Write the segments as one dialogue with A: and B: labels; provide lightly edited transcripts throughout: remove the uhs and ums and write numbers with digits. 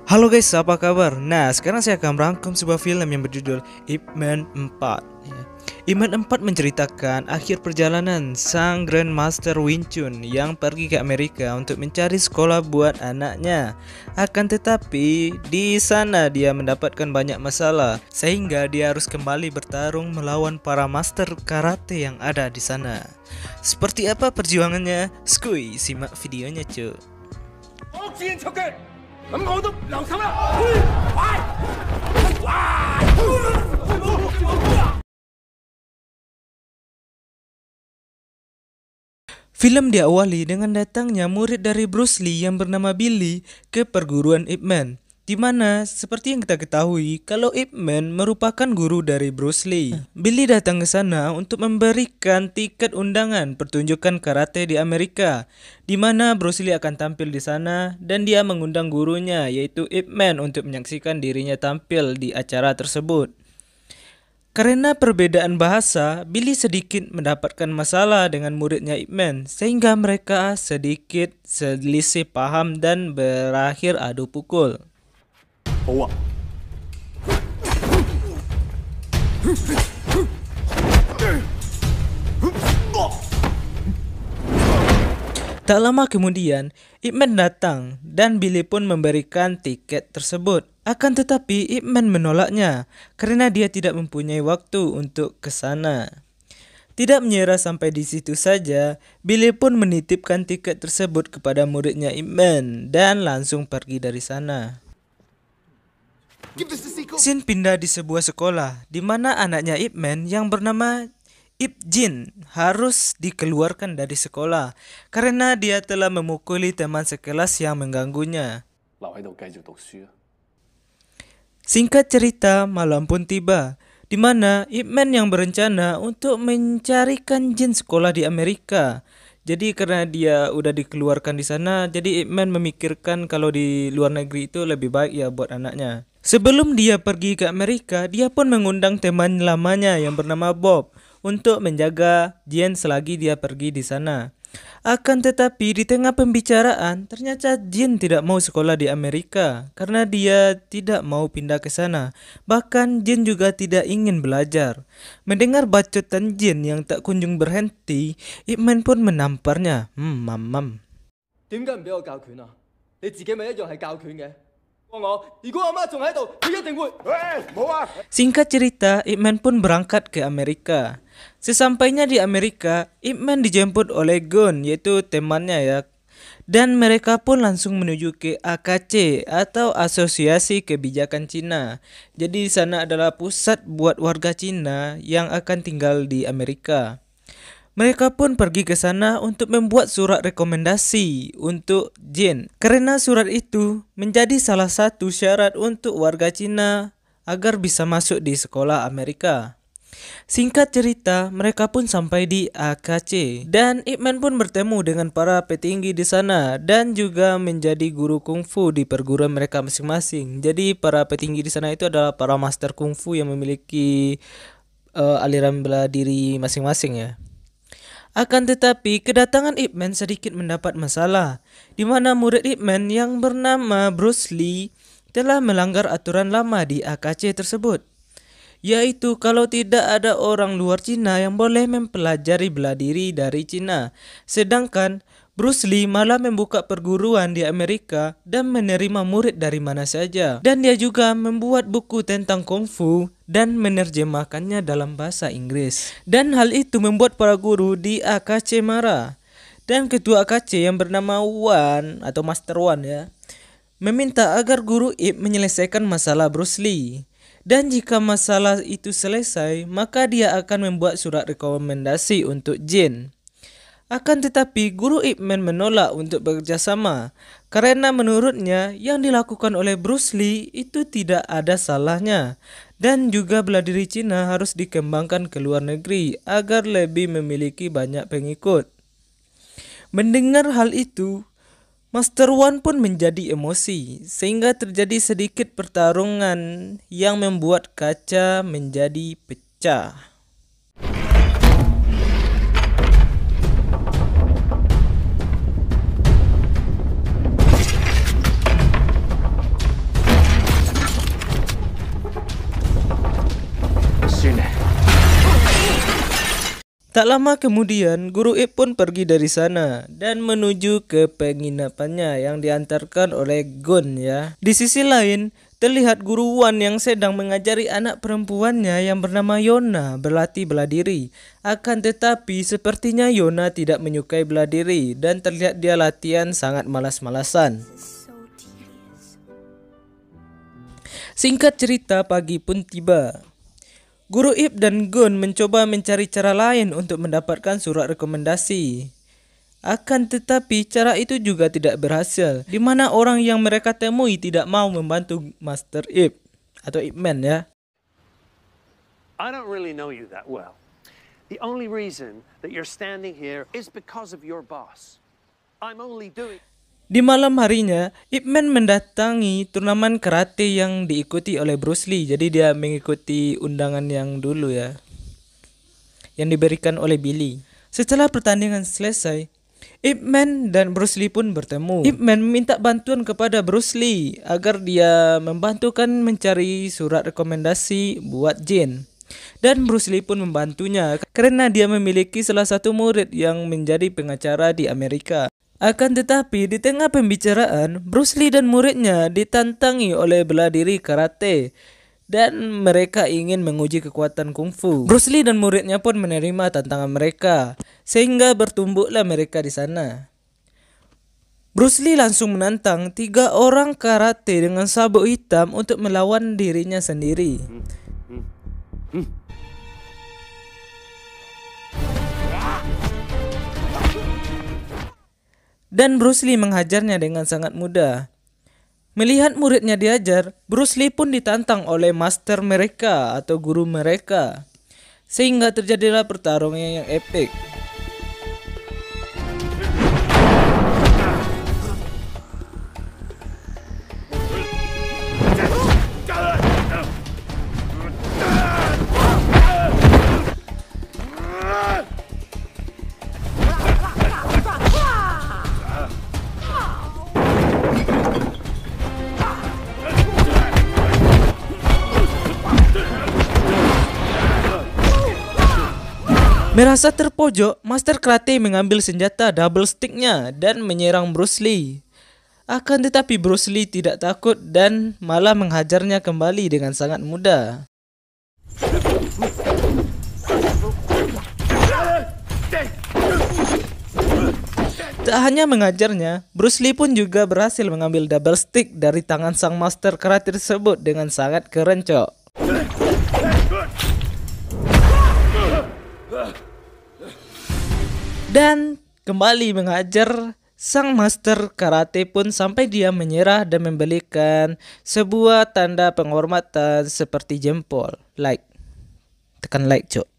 A: Halo guys, apa kabar? Nah, sekarang saya akan merangkum sebuah film yang berjudul Ip Man 4. Ip Man 4 menceritakan akhir perjalanan sang Grandmaster Wing Chun yang pergi ke Amerika untuk mencari sekolah buat anaknya. Akan tetapi, di sana dia mendapatkan banyak masalah sehingga dia harus kembali bertarung melawan para master karate yang ada di sana. Seperti apa perjuangannya? Skuy, simak videonya, cuy. Film diawali dengan datangnya murid dari Bruce Lee yang bernama Billy ke perguruan Ip Man, di mana seperti yang kita ketahui kalau Ip Man merupakan guru dari Bruce Lee. Billy datang ke sana untuk memberikan tiket undangan pertunjukan karate di Amerika, di mana Bruce Lee akan tampil di sana dan dia mengundang gurunya yaitu Ip Man untuk menyaksikan dirinya tampil di acara tersebut. Karena perbedaan bahasa, Billy sedikit mendapatkan masalah dengan muridnya Ip Man sehingga mereka sedikit selisih paham dan berakhir adu pukul. Tak lama kemudian, Ip Man datang dan Billy pun memberikan tiket tersebut. Akan tetapi Ip Man menolaknya karena dia tidak mempunyai waktu untuk ke sana. Tidak menyerah sampai di situ saja, Billy pun menitipkan tiket tersebut kepada muridnya Ip Man dan langsung pergi dari sana. Scene pindah di sebuah sekolah di mana anaknya Ip Man yang bernama Ip Jin harus dikeluarkan dari sekolah karena dia telah memukuli teman sekelas yang mengganggunya. Singkat cerita, malam pun tiba, di mana Ip Man yang berencana untuk mencarikan Jin sekolah di Amerika. Jadi karena dia udah dikeluarkan di sana, jadi Ip Man memikirkan kalau di luar negeri itu lebih baik ya buat anaknya. Sebelum dia pergi ke Amerika, dia pun mengundang teman lamanya yang bernama Bob untuk menjaga Jin selagi dia pergi di sana. Akan tetapi di tengah pembicaraan, ternyata Jin tidak mau sekolah di Amerika karena dia tidak mau pindah ke sana. Bahkan Jin juga tidak ingin belajar. Mendengar bacotan Jin yang tak kunjung berhenti, Ip Man pun menamparnya. Mamam. Singkat cerita, Ip Man pun berangkat ke Amerika. Sesampainya di Amerika, Ip Man dijemput oleh Gun, yaitu temannya ya. Dan mereka pun langsung menuju ke AKC atau Asosiasi Kebijakan Cina. Jadi di sana adalah pusat buat warga Cina yang akan tinggal di Amerika. Mereka pun pergi ke sana untuk membuat surat rekomendasi untuk Jin. Karena surat itu menjadi salah satu syarat untuk warga Cina agar bisa masuk di sekolah Amerika. Singkat cerita, mereka pun sampai di AKC dan Ip Man pun bertemu dengan para petinggi di sana dan juga menjadi guru kungfu di perguruan mereka masing-masing. Jadi para petinggi di sana itu adalah para master kungfu yang memiliki aliran bela diri masing-masing ya. Akan tetapi, kedatangan Ip Man sedikit mendapat masalah, di mana murid Ip Man yang bernama Bruce Lee telah melanggar aturan lama di AKC tersebut, yaitu kalau tidak ada orang luar Cina yang boleh mempelajari bela diri dari Cina. Sedangkan Bruce Lee malah membuka perguruan di Amerika dan menerima murid dari mana saja. Dan dia juga membuat buku tentang kungfu dan menerjemahkannya dalam bahasa Inggris. Dan hal itu membuat para guru di AKC marah. Dan ketua AKC yang bernama Wan atau Master Wan ya, meminta agar guru Ip menyelesaikan masalah Bruce Lee. Dan jika masalah itu selesai, maka dia akan membuat surat rekomendasi untuk Jin. Akan tetapi guru Ip Man menolak untuk bekerja sama karena menurutnya yang dilakukan oleh Bruce Lee itu tidak ada salahnya dan juga bela diri Cina harus dikembangkan ke luar negeri agar lebih memiliki banyak pengikut. Mendengar hal itu, Master Wan pun menjadi emosi sehingga terjadi sedikit pertarungan yang membuat kaca menjadi pecah. Tak lama kemudian, Guru Ip pun pergi dari sana dan menuju ke penginapannya yang diantarkan oleh Gon ya. Di sisi lain, terlihat Guru Wan yang sedang mengajari anak perempuannya yang bernama Yona berlatih bela diri. Akan tetapi sepertinya Yona tidak menyukai bela diri dan terlihat dia latihan sangat malas-malasan. Singkat cerita, pagi pun tiba. Guru Ip dan Gon mencoba mencari cara lain untuk mendapatkan surat rekomendasi. Akan tetapi cara itu juga tidak berhasil, di mana orang yang mereka temui tidak mau membantu Master Ip atau Ip Man ya.
B: I don't really know you that well. The only reason that you're standing here is because of your boss. I'm only doing.
A: Di malam harinya, Ip Man mendatangi turnamen karate yang diikuti oleh Bruce Lee. Jadi dia mengikuti undangan yang dulu ya, yang diberikan oleh Billy. Setelah pertandingan selesai, Ip Man dan Bruce Lee pun bertemu. Ip Man meminta bantuan kepada Bruce Lee agar dia membantukan mencari surat rekomendasi buat Jin. Dan Bruce Lee pun membantunya karena dia memiliki salah satu murid yang menjadi pengacara di Amerika. Akan tetapi di tengah pembicaraan, Bruce Lee dan muridnya ditantangi oleh bela diri karate dan mereka ingin menguji kekuatan kungfu. Bruce Lee dan muridnya pun menerima tantangan mereka sehingga bertumbuklah mereka di sana. Bruce Lee langsung menantang 3 orang karate dengan sabuk hitam untuk melawan dirinya sendiri. Dan Bruce Lee menghajarnya dengan sangat mudah. Melihat muridnya diajar, Bruce Lee pun ditantang oleh master mereka atau guru mereka. Sehingga terjadilah pertarungan yang epik. Merasa terpojok, Master Karate mengambil senjata double sticknya dan menyerang Bruce Lee. Akan tetapi Bruce Lee tidak takut dan malah menghajarnya kembali dengan sangat mudah. Tak hanya mengajarnya, Bruce Lee pun juga berhasil mengambil double stick dari tangan sang Master Karate tersebut dengan sangat kerencok. Dan kembali mengajar sang master karate pun sampai dia menyerah dan memberikan sebuah tanda penghormatan seperti jempol. Like. Tekan like, cok.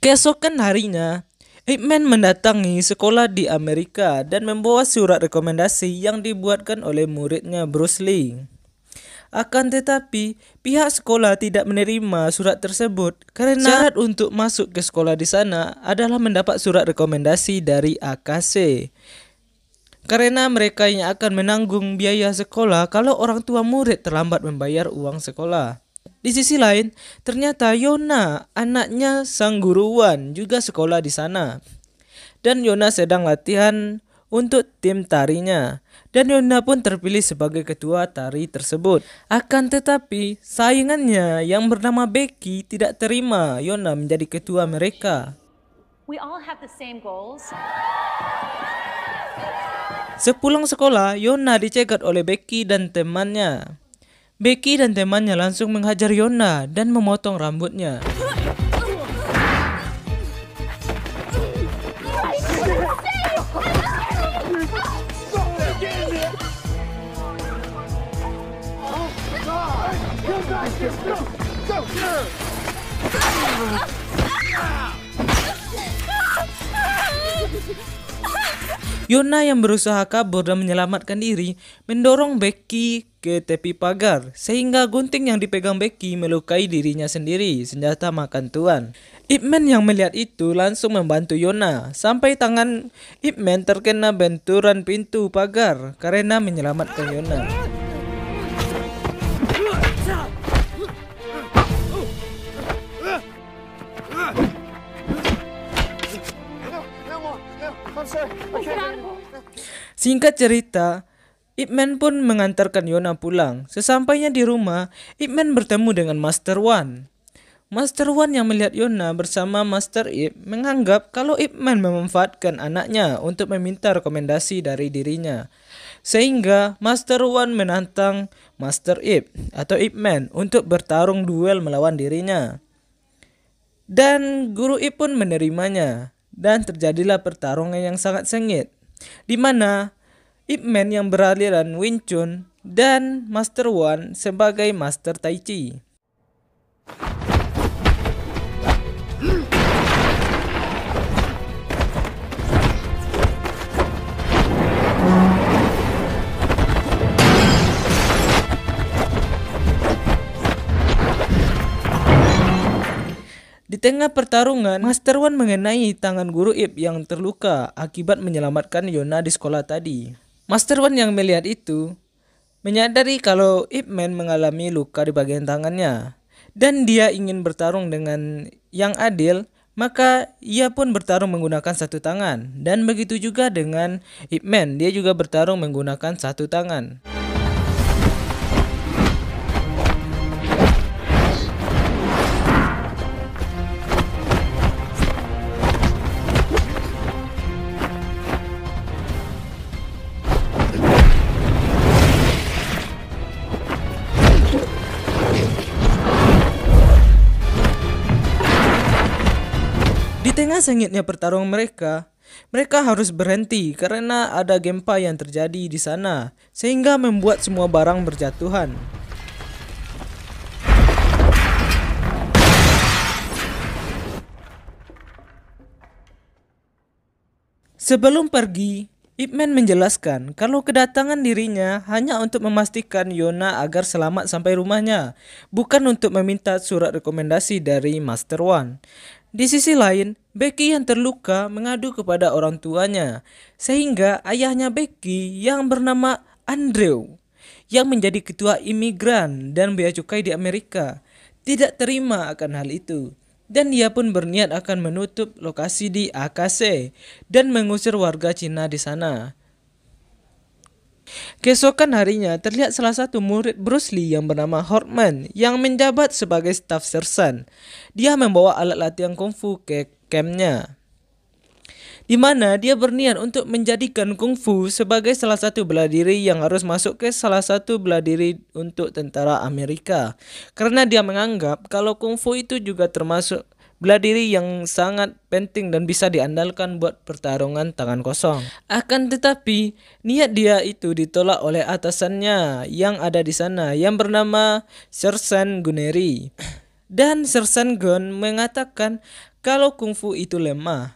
A: Keesokan harinya, Ip Man mendatangi sekolah di Amerika dan membawa surat rekomendasi yang dibuatkan oleh muridnya Bruce Lee. Akan tetapi, pihak sekolah tidak menerima surat tersebut karena syarat untuk masuk ke sekolah di sana adalah mendapat surat rekomendasi dari AKC. Karena mereka yang akan menanggung biaya sekolah kalau orang tua murid terlambat membayar uang sekolah. Di sisi lain, ternyata Yona, anaknya sang guru Wan, juga sekolah di sana. Dan Yona sedang latihan untuk tim tarinya. Dan Yona pun terpilih sebagai ketua tari tersebut. Akan tetapi, saingannya yang bernama Becky tidak terima Yona menjadi ketua mereka.
C: We all have the same goals.
A: Sepulang sekolah, Yona dicegat oleh Becky dan temannya. Becky dan temannya langsung menghajar Yona dan memotong rambutnya. Yona yang berusaha kabur dan menyelamatkan diri mendorong Becky ke tepi pagar sehingga gunting yang dipegang Becky melukai dirinya sendiri, senjata makan tuan. Ip Man yang melihat itu langsung membantu Yona sampai tangan Ip Man terkena benturan pintu pagar karena menyelamatkan Yona. Singkat cerita, Ip Man pun mengantarkan Yona pulang. Sesampainya di rumah, Ip Man bertemu dengan Master One. Master One yang melihat Yona bersama Master Ip menganggap kalau Ip Man memanfaatkan anaknya untuk meminta rekomendasi dari dirinya. Sehingga Master One menantang Master Ip atau Ip Man untuk bertarung duel melawan dirinya. Dan Guru Ip pun menerimanya. Dan terjadilah pertarungan yang sangat sengit, di mana Ip Man yang beraliran Wing Chun dan Master One sebagai Master Tai Chi. Di tengah pertarungan, Master One mengenai tangan Guru Ip yang terluka akibat menyelamatkan Yona di sekolah tadi. Master One yang melihat itu menyadari kalau Ip Man mengalami luka di bagian tangannya dan dia ingin bertarung dengan yang adil, maka ia pun bertarung menggunakan satu tangan. Dan begitu juga dengan Ip Man, dia juga bertarung menggunakan satu tangan. Di tengah sengitnya pertarungan mereka harus berhenti karena ada gempa yang terjadi di sana sehingga membuat semua barang berjatuhan. Sebelum pergi, Ip Man menjelaskan kalau kedatangan dirinya hanya untuk memastikan Yona agar selamat sampai rumahnya, bukan untuk meminta surat rekomendasi dari Master One. Di sisi lain, Becky yang terluka mengadu kepada orang tuanya, sehingga ayahnya Becky yang bernama Andrew, yang menjadi ketua imigran dan bea cukai di Amerika, tidak terima akan hal itu. Dan dia pun berniat akan menutup lokasi di AKC dan mengusir warga Cina di sana. Keesokan harinya terlihat salah satu murid Bruce Lee yang bernama Hortman yang menjabat sebagai staf sersan. Dia membawa alat latihan kungfu ke kampnya, di mana dia berniat untuk menjadikan kungfu sebagai salah satu bela diri yang harus masuk ke salah satu bela diri untuk tentara Amerika. Karena dia menganggap kalau kungfu itu juga termasuk bela diri yang sangat penting dan bisa diandalkan buat pertarungan tangan kosong. Akan tetapi, niat dia itu ditolak oleh atasannya yang ada di sana yang bernama Sersan Guneri. Dan Sersan Gun mengatakan kalau kungfu itu lemah.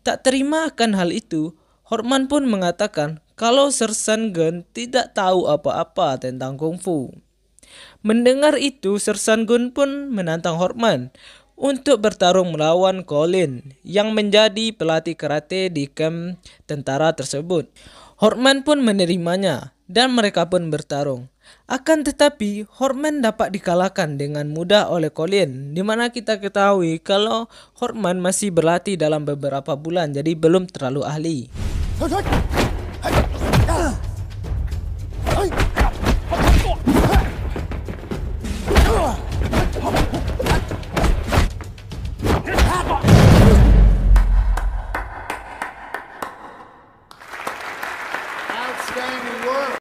A: Tak terima akan hal itu, Hortman pun mengatakan kalau Sersan Gun tidak tahu apa-apa tentang kungfu. Mendengar itu, Sersan Gun pun menantang Hortman untuk bertarung melawan Colin yang menjadi pelatih karate di kamp tentara tersebut. Hortman pun menerimanya dan mereka pun bertarung. Akan tetapi Hortman dapat dikalahkan dengan mudah oleh Colin, di mana kita ketahui kalau Hortman masih berlatih dalam beberapa bulan jadi belum terlalu ahli.